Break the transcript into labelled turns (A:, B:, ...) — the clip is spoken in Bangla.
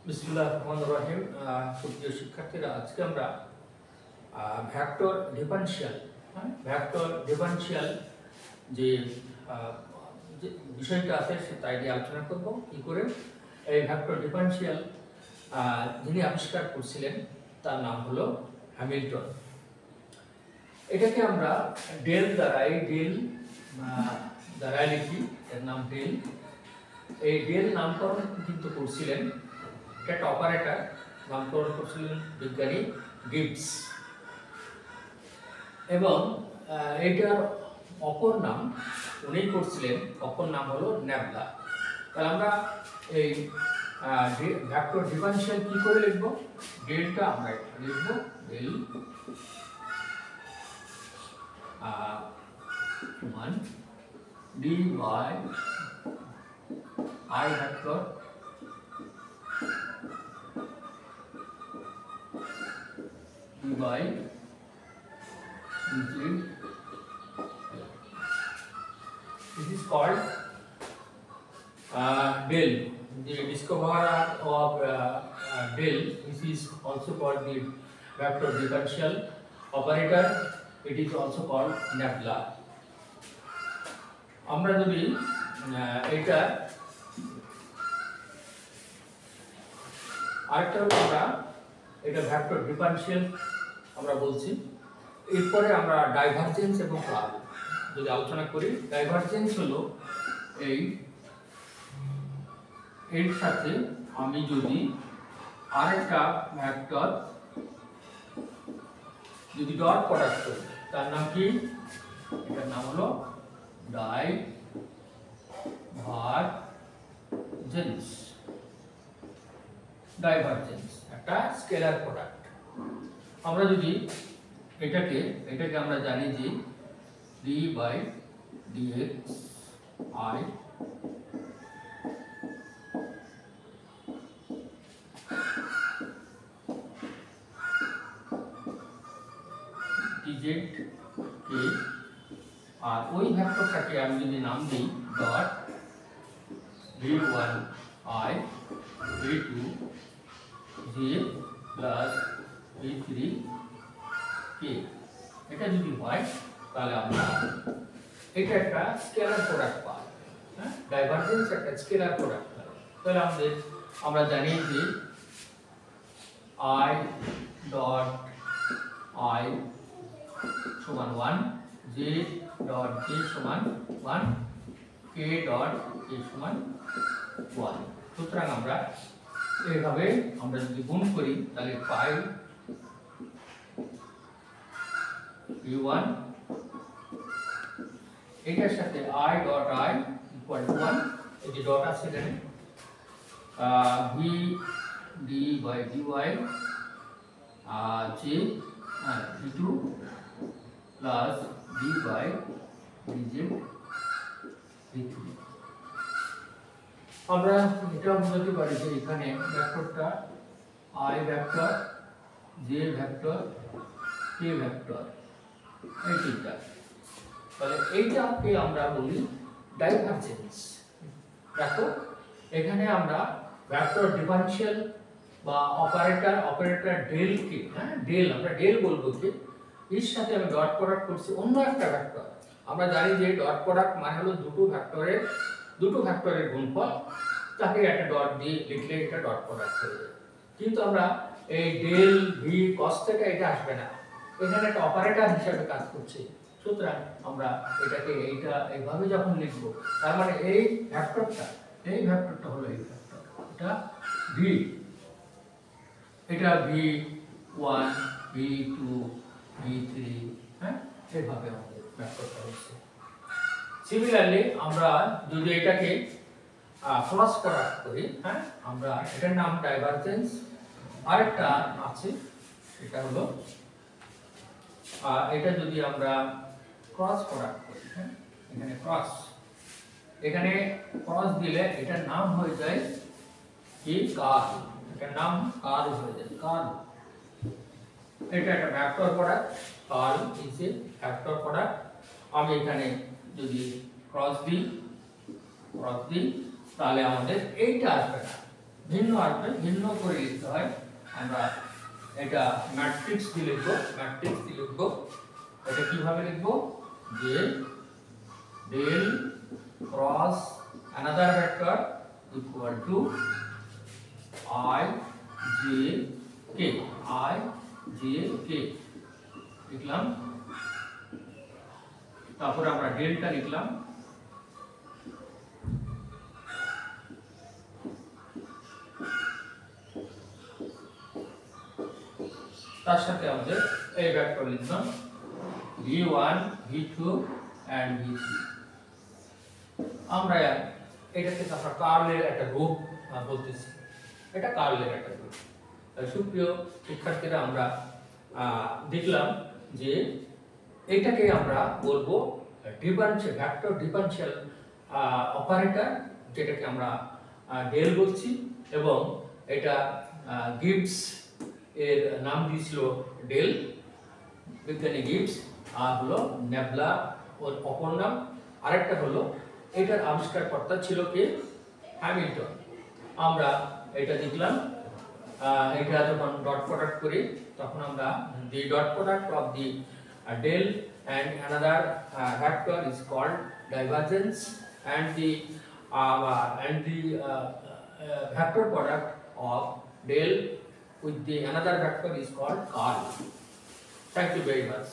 A: বিসমিল্লাহির রহমানির রহিম। সুপ্রিয় শিক্ষার্থীরা, আজকে আমরা ভেক্টর ডিফারেনশিয়াল যে বিষয়টা আছে তাই নিয়ে আলোচনা করব। কি করে এই ভেক্টর ডিফারেনশিয়াল যিনি আবিষ্কার করছিলেন তার নাম হলো হ্যামিল্টন। এটাকে আমরা ডেল দ্বারাই লিখি, এর নাম ডেল। এই ডেল নামকরণ কিন্তু করছিলেন, একটা অপারেটর নামকরণ করছিলেন বিজ্ঞানী গিবস, এবং এইটার অপর নাম উনি করছিলেন, অপর নাম হলো নেবলা। তাহলে আমরা এই ভেক্টর ডিফারেনশিয়াল কি করে লিখব? ডেলটা আমরা লিখব ডেল সমান d by i vector by z. This is called del. The discoverer of del. This is also called the vector differential operator. It is also called nebula. আমরা যদি এটা আরেকটা আমরা এটা ভেক্টর ডিফারেনশিয়াল আমরা বলছি। এরপরে আমরা ডাইভারজেন্স এবং কার্ল যদি আলোচনা করি। ডাইভারজেন্স হলো এর সাথে আমি যদি আরেকটা ভেক্টর যদি ডট প্রোডাক্ট করি, তার নাম কি? এটার নাম হলো ডাইভারজেন্স, একটা স্কেলার প্রোডাক্ট। আমরা যদি এটাকে আমরা জানি যে d by dx i dz k, আর ওই ভেক্টরটাকে আমি যদি নাম দিই dot v1 i v2 j plus v3 k, এটা যদি হয় তাহলে আমরা এটা একটা স্কেলার প্রোডাক্ট পাই। হ্যাঁ, ডাইভারজেন্স একটা স্কেলার প্রোডাক্ট। তাহলে আমরা জানি যে i ডট i সমান 1, j ডট j সমান 1, k ডট k সমান 1। সুতরাং আমরা এইভাবে আমরা যদি গুণ করি তাহলে পাই v1 এটার সাথে i dot i equal to 1, এই যে ডট আছে এখানে, v d by dy j v2 plus d by dz v3। আমরা এটা বুঝতে পারি যে এখানে ভেক্টরটা i vector, j vector, k vector, এই তিনটা। তাহলে এইটাকে আমরা বলি ডাইভারজেন্স। দেখো এখানে আমরা ভেক্টর ডিফারেনশিয়াল বা অপারেটর ডেল কে, হ্যাঁ ডেল, আমরা ডেল বলবো কি, এর সাথে আমি ডট প্রোডাক্ট করছি অন্য একটা ভেক্টর। আমরা জানি যে ডট প্রোডাক্ট মানে হলো দুটো ভেক্টরের গুণফল, তাকে একটা ডট দিয়ে লিখলে এটা ডট প্রোডাক্ট হয়ে যায়। কিন্তু আমরা এই ডেল ভি কস থেকে এটা আসবে না, এখানে একটা অপারেটর হিসেবে কাজ করছে। সুতরাং আমরা এটাকে এইভাবে যখন লিখব, তার মানে এই ভেক্টরটা হলো এই ভেক্টর, এটা ভি, এটা v1 v2 v3, হ্যাঁ এইভাবে আমাদের ভেক্টরটা হচ্ছে। সিমিলারলি আমরা যদি এটাকে ক্রস প্রোডাক্ট করি, হ্যাঁ আমরা এটার নাম ডাইভারজেন্স। আরেকটা আছে সেটা হলো এটা যদি আমরা ক্রস প্রোডাক্ট করি, হ্যাঁ এখানে ক্রস দিলে এটার নাম হয়ে যায় কি? কার্ল। এটার নাম কার্ল হয়ে যায়, কার্ল। এটা একটা vector product, curl is a vector product. আমি এখানে যদি ক্রস দিই তাহলে আমাদের এইটা আসবে না, ভিন্ন আসবে, ভিন্ন করে লিখতে হয়। আমরা এটা ম্যাট্রিক্স দিয়ে লিখবো, ম্যাট্রিক্স দিয়ে লিখবো। এটা কিভাবে লিখবো? যে del cross another vector equal to I j k, I j k লিখলাম। তারপরে আমরা ডেলটা লিখলাম, তার সাথে আমাদের এই ভেক্টর লিখলাম v1 v2 and v3। আমরা এটাকে আমরা কার্লের একটা রূপ বলতেছি, এটা কার্লের একটা রূপ। সুপ্রিয় শিক্ষার্থীরা, আমরা দেখলাম যে এটাকে আমরা বলবো ডিফারেনশিয়াল ভেক্টর, ডিফারেনশিয়াল অপারেটর, যেটাকে আমরা ডেল বলছি। এবং এটা গিবস এর নাম দিয়েছিল ডেল, বিজ্ঞানী গিবস, আর হলো নেবলা ওর অপর নাম। আরেকটা হলো এটার আবিষ্কারকর্তা ছিল কে? হ্যামিল্টন। আমরা এটা দেখলাম, এটা যখন ডট প্রোডাক্ট করি তখন আমরা the dot product of the del and another vector is called divergence, and the vector product of del with the another vector is called curl. Thank you very much.